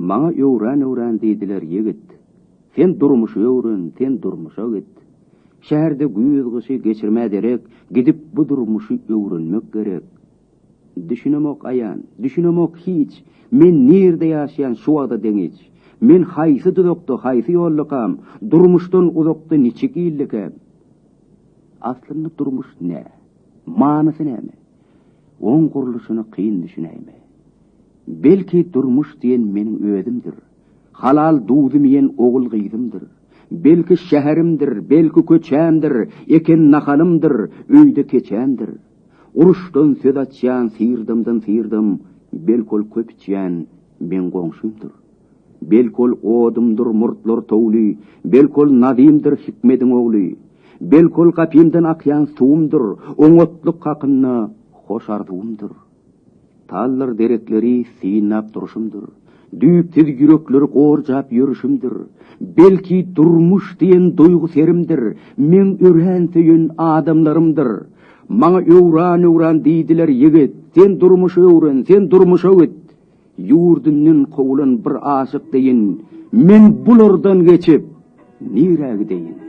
Maňa öwran diýdiler ýigit. Sen durmuş öwren, sen durmuşa git. Şäherde güýz gysy geçirmä derek, gidip bu durmuşy öwrenmek gerek. Düşünemek aýan, düşünemek hiç. Men nirde ýaşaýan şu wagda deňiç. Men haýsy dudakda, haýsy ýollukam, durmuşdan uzakda niçik ýyllykem. Aslında durmuş ne? Manasy näme? Oň guruluşyny kyn düşünäýme. Belki durmuş diýen meniň ödümdir. Halal duýdymyen ogul gyýdymdyr. Belki şäherimdir, belki köçämdir, eken nahalymdyr, öýde keçämdir. Uruşdan söz açýan sirdimden sirdim, belkol köpçýän men goňşumdur. Belkol odumdur murtlar towly, belkol nadimdir hikmetiň ogly. Belkol kapymdan akýan suwumdur, oňotluk hakyna hoş arzuwumdur. Tallar derekleri sinap duruşumdur. Düýpsiz ýürekleri gorjap ýürüşümdir. Belki durmuş diýen doýgu serimdir. Men örän söýen adamlarymdyr. Maňa öwran diýdiler ýigit. Sen durmuş öwren, sen durmuşa git. Ýurdundan kogulan bir aşyk diýin. Men bulardan geçip niräge diýin.